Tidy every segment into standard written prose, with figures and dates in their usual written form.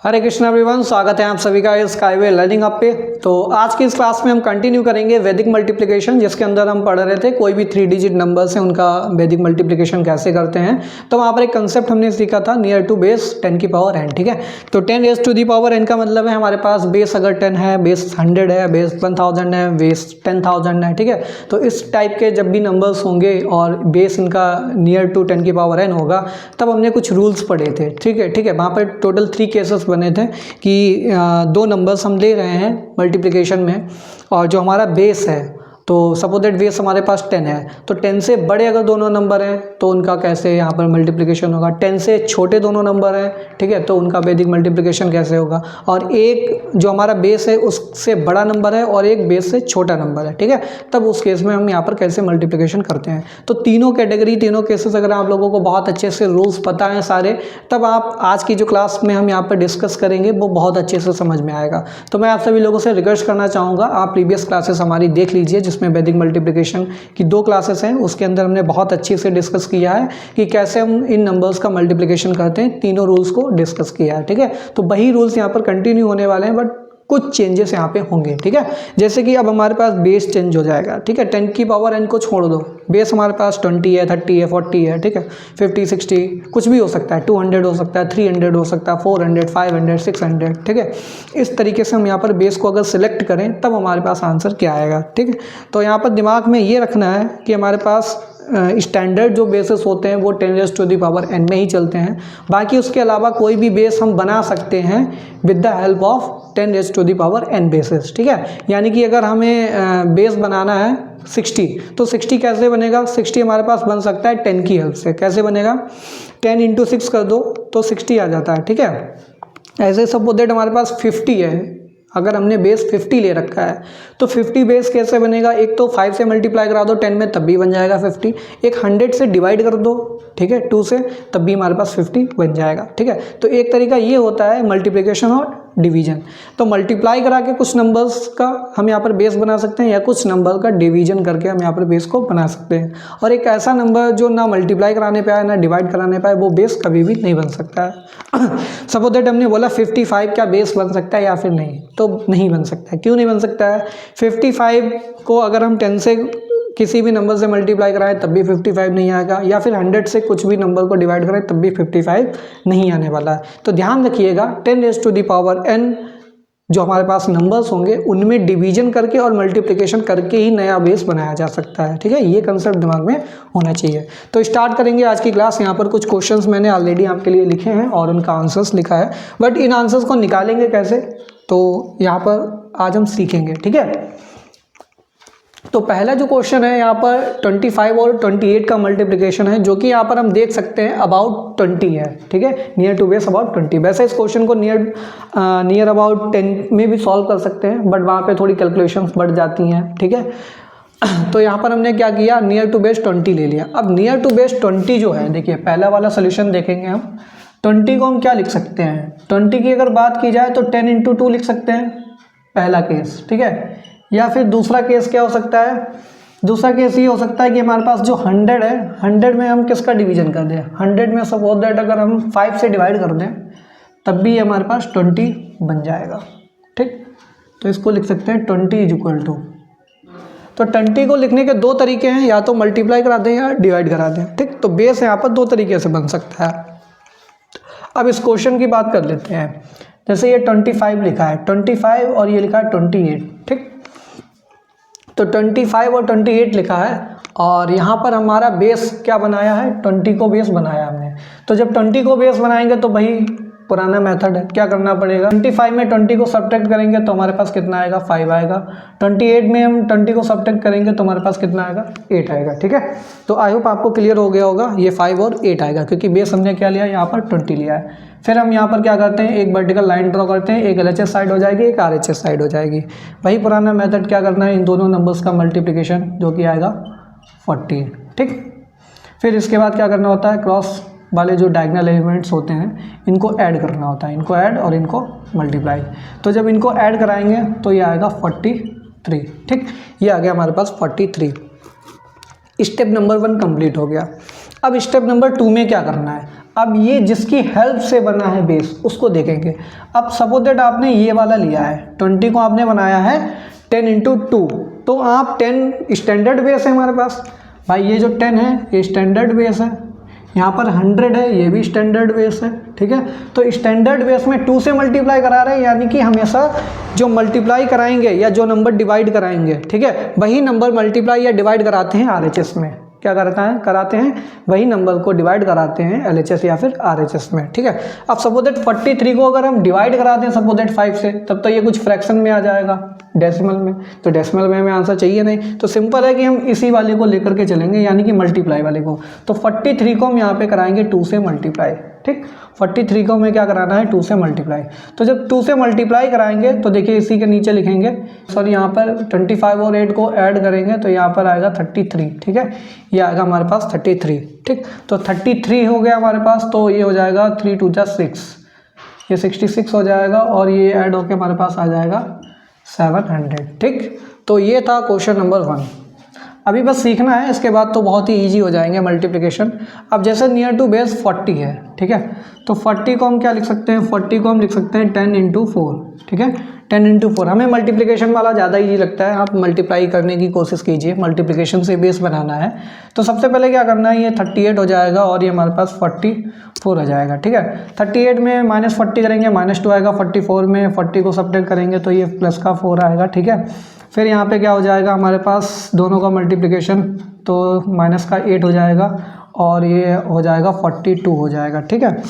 हरे Krishna everyone, स्वागत है आप सभी का इस स्काईवे लर्निंग ऐप पे। तो आज की इस क्लास में हम कंटिन्यू करेंगे वैदिक मल्टीप्लिकेशन, जिसके अंदर हम पढ़ रहे थे कोई भी 3 डिजिट नंबर्स हैं उनका वैदिक मल्टीप्लिकेशन कैसे करते हैं। तो वहाँ पर एक कंसेप्ट हमने सीखा था नियर टू बेस 10 की पावर n। ठीक है, तो 10 raise to the power n का मतलब है हमारे पास बेस अगर 10 है, बेस 100 है, बेस 1000 है, बेस 10,000 है। ठीक है, तो इस टाइप के जब भी नंबर्स होंगे और बेस इनका नियर टू 10 की पावर n होगा, तब हमने कुछ रूल्स पढ़े थे। ठीक है, वहाँ पर टोटल 3 केसेस बने थे कि 2 नंबर्स हम ले रहे हैं मल्टीप्लिकेशन में, और जो हमारा बेस है, तो सपोज दैट बेस हमारे पास 10 है, तो 10 से बड़े अगर दोनों नंबर हैं तो उनका कैसे यहाँ पर मल्टीप्लिकेशन होगा। 10 से छोटे दोनों नंबर हैं, ठीक है, तो उनका वैदिक मल्टीप्लिकेशन कैसे होगा। और एक जो हमारा बेस है उससे बड़ा नंबर है और एक बेस से छोटा नंबर है, ठीक है, तब उस केस में हम यहाँ पर कैसे मल्टीप्लिकेशन करते हैं। तो तीनों कैटेगरी, तीनों केसेस अगर आप लोगों को बहुत अच्छे से रूल्स पता हैं सारे, तब आप आज की जो क्लास में हम यहाँ पर डिस्कस करेंगे वो बहुत अच्छे से समझ में आएगा। तो मैं आप सभी लोगों से रिक्वेस्ट करना चाहूँगा, आप प्रीवियस क्लासेस हमारी देख लीजिए, जिसमें वैदिक मल्टीप्लिकेशन की 2 क्लासेस हैं। उसके अंदर हमने बहुत अच्छे से डिस्कस किया है कि कैसे हम इन नंबर्स का मल्टीप्लिकेशन करते हैं, तीनों रूल्स को डिस्कस किया है। ठीक है, तो वही रूल्स यहाँ पर कंटिन्यू होने वाले हैं, बट कुछ चेंजेस यहाँ पे होंगे। ठीक है, जैसे कि अब हमारे पास बेस चेंज हो जाएगा। ठीक है, 10 की पावर n को छोड़ दो, बेस हमारे पास 20 है, 30 है, 40 है, ठीक है, 50, 60 कुछ भी हो सकता है, 200 हो सकता है, 300 हो सकता है, 400, 500, 600। ठीक है, इस तरीके से हम यहाँ पर बेस को अगर सिलेक्ट करें तब हमारे पास आंसर क्या आएगा। ठीक है, तो यहाँ पर दिमाग में ये रखना है कि हमारे पास स्टैंडर्ड जो बेसेस होते हैं वो 10 raise to the power n में ही चलते हैं। बाकी उसके अलावा कोई भी बेस हम बना सकते हैं with the help of 10 raise to the power n bases. ठीक है, यानी कि अगर हमें बेस बनाना है 60, तो 60 कैसे बनेगा। 60 हमारे पास बन सकता है 10 की हेल्प से। कैसे बनेगा, 10 × 6 कर दो तो 60 आ जाता है। ठीक है, ऐसे सपोज दैट हमारे पास 50 है, अगर हमने बेस 50 ले रखा है तो 50 बेस कैसे बनेगा। एक तो 5 से मल्टीप्लाई करा दो 10 में, तब भी बन जाएगा 50। एक 100 से डिवाइड कर दो, ठीक है, 2 से, तब भी हमारे पास 50 बन जाएगा। ठीक है, तो एक तरीका ये होता है मल्टीप्लिकेशन और डिवीजन। तो मल्टीप्लाई करा के कुछ नंबर्स का हम यहाँ पर बेस बना सकते हैं, या कुछ नंबर का डिवीजन करके हम यहाँ पर बेस को बना सकते हैं। और एक ऐसा नंबर जो ना मल्टीप्लाई कराने पे आए ना डिवाइड कराने पाए, वो बेस कभी भी नहीं बन सकता है। सपोज दैट हमने बोला 55 क्या बेस बन सकता है या फिर नहीं, तो नहीं बन सकता है। क्यों नहीं बन सकता है, 55 को अगर हम 10 से किसी भी नंबर से मल्टीप्लाई कराएं तब भी 55 नहीं आएगा, या फिर 100 से कुछ भी नंबर को डिवाइड करें तब भी 55 नहीं आने वाला है। तो ध्यान रखिएगा 10 raise to the power n जो हमारे पास नंबर्स होंगे उनमें डिवीजन करके और मल्टीप्लिकेशन करके ही नया बेस बनाया जा सकता है। ठीक है, ये कंसेप्ट दिमाग में होना चाहिए। तो स्टार्ट करेंगे आज की क्लास। यहाँ पर कुछ क्वेश्चंस मैंने ऑलरेडी आपके लिए लिखे हैं और उनका आंसर्स लिखा है, बट इन आंसर्स को निकालेंगे कैसे, तो यहाँ पर आज हम सीखेंगे। ठीक है, तो पहला जो क्वेश्चन है यहाँ पर 25 और 28 का मल्टीप्लिकेशन है, जो कि यहाँ पर हम देख सकते हैं अबाउट 20 है। ठीक है, नियर टू बेस अबाउट 20। वैसे इस क्वेश्चन को नियर अबाउट 10 में भी सॉल्व कर सकते हैं, बट वहाँ पे थोड़ी कैलकुलेशंस बढ़ जाती हैं। ठीक है, तो यहाँ पर हमने क्या किया, नियर टू बेस 20 ले लिया। अब नियर टू बेस 20 जो है, देखिए पहला वाला सोल्यूशन देखेंगे हम। 20 को हम क्या लिख सकते हैं, 20 की अगर बात की जाए तो 10 × 2 लिख सकते हैं, पहला केस। ठीक है, या फिर दूसरा केस क्या हो सकता है, दूसरा केस ये हो सकता है कि हमारे पास जो 100 है, 100 में हम किसका डिवीजन कर दें। 100 में सपोज दैट अगर हम 5 से डिवाइड कर दें तब भी हमारे पास 20 बन जाएगा। ठीक, तो इसको लिख सकते हैं 20 = तो 20 को लिखने के 2 तरीके हैं, या तो मल्टीप्लाई करा दें या डिवाइड करा दें। ठीक, तो बेस यहाँ पर 2 तरीके से बन सकता है। अब इस क्वेश्चन की बात कर लेते हैं। जैसे ये 25 लिखा है, 25 और ये लिखा है 28। ठीक, तो 25 और 28 लिखा है, और यहाँ पर हमारा बेस क्या बनाया है, 20 को बेस बनाया हमने। तो जब 20 को बेस बनाएंगे तो वही पुराना मेथड है, क्या करना पड़ेगा, 25 में 20 को सब्ट्रैक्ट करेंगे तो हमारे पास कितना आएगा, 5 आएगा। 28 में हम 20 को सब्ट्रैक्ट करेंगे तो हमारे पास कितना आएगा, 8 आएगा। ठीक है, तो आई होप आपको क्लियर हो गया होगा, ये 5 और 8 आएगा, क्योंकि बेस हमने क्या लिया, यहाँ पर 20 लिया है। फिर हम यहाँ पर क्या करते हैं, एक वर्टिकल लाइन ड्रॉ करते हैं, एक LHS साइड हो जाएगी, एक RHS साइड हो जाएगी। वही पुराना मेथड, क्या करना है, इन दोनों नंबर्स का मल्टीप्लिकेशन, जो कि आएगा 40। ठीक, फिर इसके बाद क्या करना होता है, क्रॉस वाले जो डायगोनल एलिमेंट्स होते हैं इनको ऐड करना होता है, इनको ऐड और इनको मल्टीप्लाई। तो जब इनको ऐड कराएंगे तो ये आएगा 43। ठीक, ये आ गया हमारे पास 43। स्टेप नंबर 1 कंप्लीट हो गया। अब स्टेप नंबर 2 में क्या करना है, अब ये जिसकी हेल्प से बना है बेस उसको देखेंगे। अब सपोज दैट आपने ये वाला लिया है, 20 को आपने बनाया है 10 इंटू 2, तो आप 10 स्टैंडर्ड बेस है हमारे पास भाई, ये जो 10 है ये स्टैंडर्ड बेस है, यहाँ पर 100 है ये भी स्टैंडर्ड बेस है, ठीक है। तो स्टैंडर्ड बेस में 2 से मल्टीप्लाई करा रहे हैं, यानी कि हमेशा जो मल्टीप्लाई कराएंगे या जो नंबर डिवाइड कराएंगे, ठीक है, वही नंबर मल्टीप्लाई या डिवाइड कराते हैं आरएचएस में। क्या कराते हैं वही नंबर को डिवाइड कराते हैं एलएचएस या फिर आरएचएस में, ठीक है। अब सपोज दैट 43 को अगर हम डिवाइड कराते हैं सपोज दैट 5 से, तब तो ये कुछ फ्रैक्शन में आ जाएगा, डेसिमल में, तो डेसिमल में हमें आंसर चाहिए नहीं, तो सिंपल है कि हम इसी वाले को लेकर के चलेंगे, यानी कि मल्टीप्लाई वाले को। तो 43 को हम यहाँ पे कराएंगे 2 से मल्टीप्लाई, ठीक। 43 को हमें क्या कराना है 2 से मल्टीप्लाई। तो जब 2 से मल्टीप्लाई कराएंगे तो देखिए इसी के नीचे लिखेंगे, सॉरी यहाँ पर 25 और 8 को ऐड करेंगे तो यहाँ पर आएगा 33, ठीक है, ये आएगा हमारे पास 33, ठीक। तो 33 हो गया हमारे पास, तो ये हो जाएगा 3 2 जा 6, ये 66 हो जाएगा, और ये ऐड होके हमारे पास आ जाएगा 700, ठीक। तो ये था क्वेश्चन नंबर 1। अभी बस सीखना है, इसके बाद तो बहुत ही इजी हो जाएंगे मल्टीप्लिकेशन। अब जैसे नियर टू बेस 40 है, ठीक है, तो 40 को हम क्या लिख सकते हैं, 40 को हम लिख सकते हैं 10 इंटू 4, ठीक है, 10 इंटू 4। हमें मल्टीप्लिकेशन वाला ज़्यादा इजी लगता है, आप मल्टीप्लाई करने की कोशिश कीजिए, मल्टीप्लिकेशन से बेस बनाना है। तो सबसे पहले क्या करना है, ये 38 हो जाएगा और ये हमारे पास 44 हो जाएगा, ठीक है। 38 में -40 करेंगे -2 आएगा, 44 में 40 को सब्ट्रैक्ट करेंगे तो ये प्लस का 4 आएगा, ठीक है। फिर यहाँ पे क्या हो जाएगा हमारे पास दोनों का मल्टीप्लिकेशन, तो माइनस का 8 हो जाएगा और ये हो जाएगा 42 हो जाएगा, ठीक है।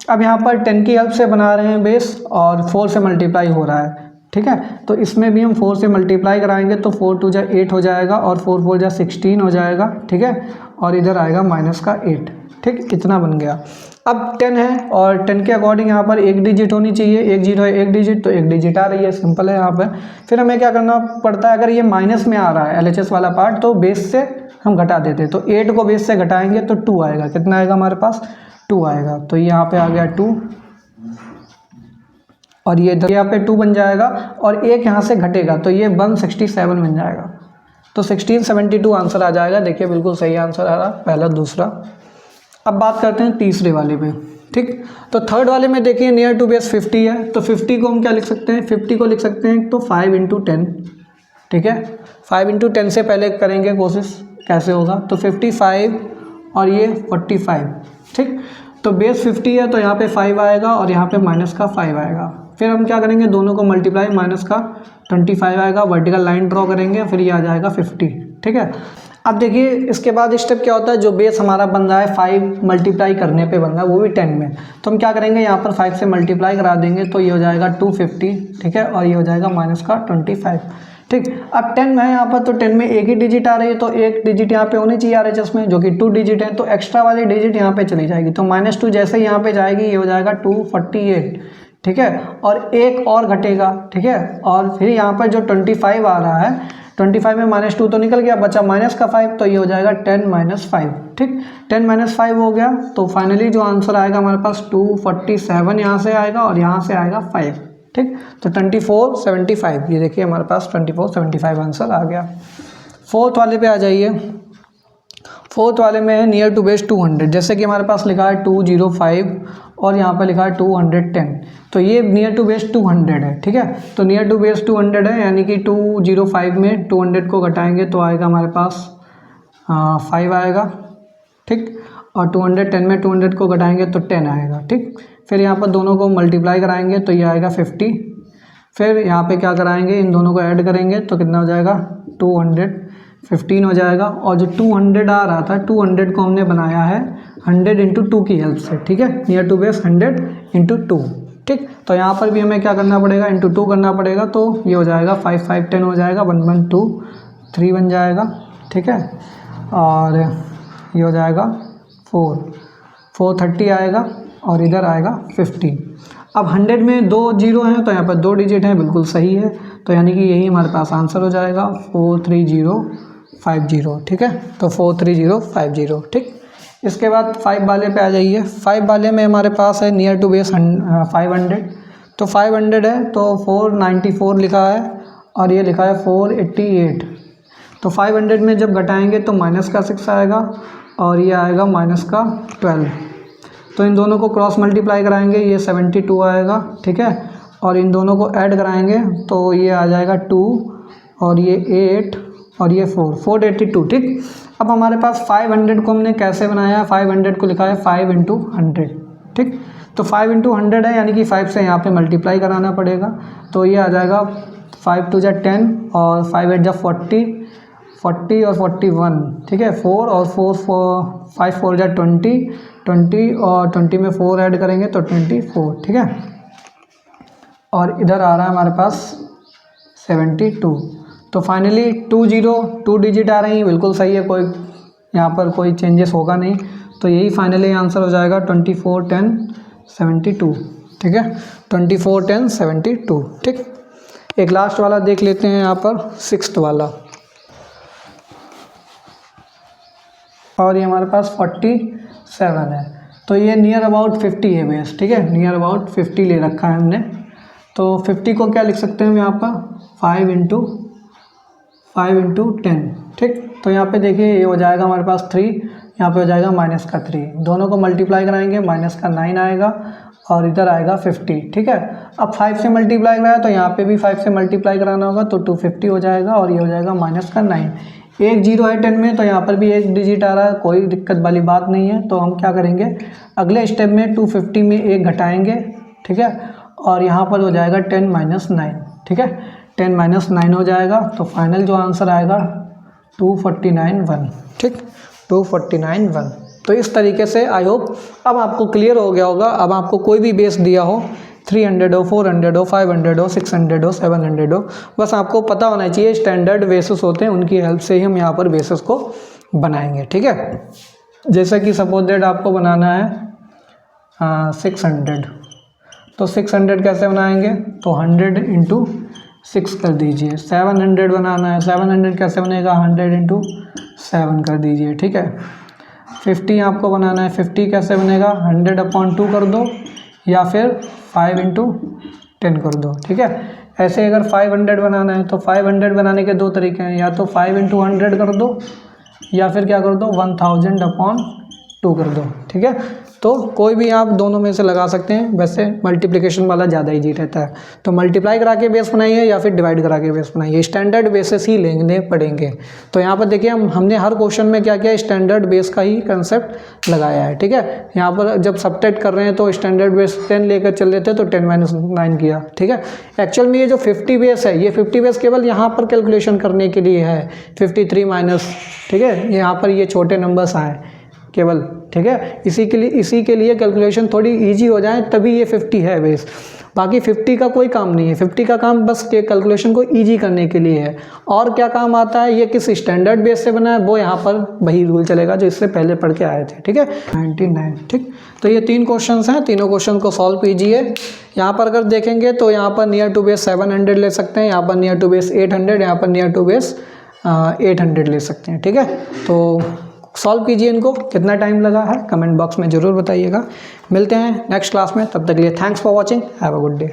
अब यहाँ पर 10 की हेल्प से बना रहे हैं बेस और 4 से मल्टीप्लाई हो रहा है, ठीक है। तो इसमें भी हम 4 से मल्टीप्लाई कराएंगे तो 4 2 जा 8 हो जाएगा और 4 4 जा 16 हो जाएगा, ठीक है, और इधर आएगा माइनस का 8, ठीक, इतना बन गया। अब 10 है और 10 के अकॉर्डिंग यहाँ पर एक डिजिट होनी चाहिए, एक जीरो है एक डिजिट, तो एक डिजिट आ रही है, सिंपल है यहाँ पर। फिर हमें क्या करना पड़ता है, अगर ये माइनस में आ रहा है एलएचएस वाला पार्ट तो बेस से हम घटा देते हैं, तो 8 को बेस से घटाएंगे तो 2 आएगा, कितना आएगा हमारे पास 2 आएगा, तो यहाँ पे आ गया 2 और ये यहाँ पे 2 बन जाएगा और एक यहाँ से घटेगा तो ये 167 बन जाएगा, तो 1672 आंसर आ जाएगा। देखिए बिल्कुल सही आंसर आ रहा पहला दूसरा। अब बात करते हैं तीसरे वाले पे, ठीक। तो थर्ड वाले में देखिए नियर टू बेस 50 है, तो 50 को हम क्या लिख सकते हैं, 50 को लिख सकते हैं तो 5 इंटू 10, ठीक है। 5 इंटू 10 से पहले करेंगे कोशिश कैसे होगा, तो 55 और ये 45, ठीक। तो बेस 50 है तो यहाँ पे 5 आएगा और यहाँ पे माइनस का 5 आएगा। फिर हम क्या करेंगे दोनों को मल्टीप्लाई, माइनस का 25 आएगा, वर्टिकल लाइन ड्रॉ करेंगे, फिर ये आ जाएगा 50, ठीक है। अब देखिए इसके बाद स्टेप क्या होता है, जो बेस हमारा बन रहा है 5 मल्टीप्लाई करने पे बन रहा है वो भी 10 में, तो हम क्या करेंगे यहाँ पर 5 से मल्टीप्लाई करा देंगे तो ये हो जाएगा 250, ठीक है, और ये हो जाएगा माइनस का 25, ठीक। अब 10 में है यहाँ पर, तो 10 में एक ही डिजिट आ रही है तो एक डिजिट यहाँ पे होनी चाहिए आरएचएस में, जो कि 2 डिजिट है, तो एक्स्ट्रा वाली डिजिट यहाँ पे चली जाएगी, तो -2 जैसे ही यहाँ पे जाएगी ये हो जाएगा 248, ठीक है, और एक और घटेगा, ठीक है। और फिर यहाँ पर जो 25 आ रहा है, 25 में -2 तो निकल गया, बचा माइनस का 5, तो ये हो जाएगा 10 - 5, ठीक। 10 - 5 हो गया, तो फाइनली जो आंसर आएगा हमारे पास 247 यहाँ से आएगा और यहाँ से आएगा 5, ठीक। तो 2475, ये देखिए हमारे पास 2475 आंसर आ गया। फोर्थ वाले पे आ जाइए। फोर्थ वाले में है नियर टू बेस 200, जैसे कि हमारे पास लिखा है 205 और यहाँ पर लिखा है 210, तो ये नियर टू बेस 200 है, ठीक है। तो नियर टू बेस 200 है, यानी कि 205 में 200 को घटाएंगे तो आएगा हमारे पास 5 आएगा, ठीक, और 210 में 200 को घटाएंगे तो 10 आएगा, ठीक। फिर यहाँ पर दोनों को मल्टीप्लाई कराएंगे तो ये आएगा 50, फिर यहाँ पे क्या कराएंगे इन दोनों को ऐड करेंगे तो कितना हो जाएगा 215 हो जाएगा, और जो 200 आ रहा था 200 को हमने बनाया है 100 इंटू 2 की हेल्प से, ठीक है, नियर टू बेस 100 इंटू 2, ठीक। तो यहाँ पर भी हमें क्या करना पड़ेगा, इंटू 2 करना पड़ेगा, तो ये हो जाएगा 5 5 10 हो जाएगा, 1 1 2 3 बन जाएगा, ठीक है, और ये हो जाएगा 4 30 आएगा और इधर आएगा 50। अब 100 में 2 जीरो हैं तो यहाँ पर 2 डिजिट हैं, बिल्कुल सही है, तो यानी कि यही हमारे पास आंसर हो जाएगा 43050, ठीक है, तो 43050, ठीक। इसके बाद 5 वाले पे आ जाइए। 5 वाले में हमारे पास है नियर टू बेस 500, तो 500 है तो 494 लिखा है और ये लिखा है 488, तो 500 में जब घटाएंगे तो माइनस का 6 आएगा और ये आएगा माइनस का 12, तो इन दोनों को क्रॉस मल्टीप्लाई कराएंगे, ये 72 आएगा, ठीक है। और इन दोनों को ऐड कराएंगे तो ये आ जाएगा 2 और ये 8 और ये 482, ठीक। अब हमारे पास 500 को हमने कैसे बनाया, 500 को लिखा है 5 × 100, ठीक। तो 5 × 100 है, यानी कि 5 से यहाँ पे मल्टीप्लाई कराना पड़ेगा। तो ये आ जाएगा 5 × 2 = 10 और 5 × 8 = 40 और 41, ठीक है। 4 और 5 4 = 20 और 20 में 4 ऐड करेंगे तो 24, ठीक है। और इधर आ रहा है हमारे पास 72। तो फाइनली 2 डिजिट आ रही हैं, बिल्कुल सही है, कोई यहाँ पर कोई चेंजेस होगा नहीं। तो यही फाइनली आंसर हो जाएगा 24 10 72, ठीक है। 24 10 72, ठीक। एक लास्ट वाला देख लेते हैं यहाँ पर, 6th वाला, और ये हमारे पास 47 है। तो ये नियर अबाउट 50 है बेस, ठीक है, नियर अबाउट 50 ले रखा है हमने। तो 50 को क्या लिख सकते हैं हम यहाँ पर, 5 × 10, ठीक। तो यहाँ पे देखिए ये हो जाएगा हमारे पास 3, यहाँ पे हो जाएगा -3, दोनों को मल्टीप्लाई कराएंगे, -9 आएगा और इधर आएगा 50, ठीक है। अब 5 से मल्टीप्लाई कराया तो यहाँ पे भी 5 से मल्टीप्लाई कराना होगा, तो 250 हो जाएगा और ये हो जाएगा -9। एक 0 है 10 में, तो यहाँ पर भी एक डिजिट आ रहा है, कोई दिक्कत वाली बात नहीं है। तो हम क्या करेंगे, अगले स्टेप में 250 में 1 घटाएंगे, ठीक है, और यहाँ पर हो जाएगा 10 - 9, ठीक है, 10 - 9 हो जाएगा। तो फाइनल जो आंसर आएगा 249 1, ठीक, 249 1। तो इस तरीके से आई होप अब आपको क्लियर हो गया होगा। अब आपको कोई भी बेस दिया हो, 300 हो, 400 हो, 500 हो, 600 हो, 700 हो, बस आपको पता होना चाहिए स्टैंडर्ड बेसिस होते हैं, उनकी हेल्प से ही हम यहाँ पर बेसिस को बनाएंगे, ठीक है। जैसे कि सपोज दैट आपको बनाना है 600, तो 600 कैसे बनाएंगे, तो 100 × 6 कर दीजिए। 700 बनाना है, 700 कैसे बनेगा, 100 × 7 कर दीजिए, ठीक है। 50 आपको बनाना है, 50 कैसे बनेगा, 100/2 कर दो या फिर 5 × 10 कर दो, ठीक है। ऐसे अगर 500 बनाना है तो 500 बनाने के 2 तरीके हैं, या तो 5 × 100 कर दो या फिर क्या कर दो, 1000/2 कर दो, ठीक है। तो कोई भी आप दोनों में से लगा सकते हैं, वैसे मल्टीप्लिकेशन वाला ज़्यादा इजी रहता है। तो मल्टीप्लाई करा के बेस बनाइए या फिर डिवाइड करा के बेस बनाइए, स्टैंडर्ड बेसिस ही लेने पड़ेंगे। तो यहाँ पर देखिए हमने हर क्वेश्चन में क्या किया, स्टैंडर्ड बेस का ही कंसेप्ट लगाया है, ठीक है। यहाँ पर जब सबट्रैक्ट कर रहे हैं तो स्टैंडर्ड बेस 10 लेकर चल रहे थे तो 10 - 9 किया, ठीक है। एक्चुअल में ये जो 50 बेस है, ये 50 बेस केवल यहाँ पर कैलकुलेशन करने के लिए है, 53 माइनस, ठीक है, यहाँ पर ये छोटे नंबर्स आए केवल, ठीक है। इसी के लिए कैलकुलेशन थोड़ी इजी हो जाए तभी ये 50 है बेस, बाकी 50 का कोई काम नहीं है। 50 का काम बस के कैलकुलेशन को इजी करने के लिए है। और क्या काम आता है, ये किस स्टैंडर्ड बेस से बना है, वो यहाँ पर वही रूल चलेगा जो इससे पहले पढ़ के आए थे, ठीक है। 99, ठीक। तो ये 3 क्वेश्चन हैं, तीनों क्वेश्चन को सॉल्व कीजिए। यहाँ पर अगर देखेंगे तो यहाँ पर नियर टू बेस 700 ले सकते हैं, यहाँ पर नियर टू बेस 800, यहाँ पर नियर टू बेस 800 ले सकते हैं, ठीक है। तो सॉल्व कीजिए इनको, कितना टाइम लगा है कमेंट बॉक्स में ज़रूर बताइएगा। मिलते हैं नेक्स्ट क्लास में, तब तक के लिए thanks for watching, have a good day.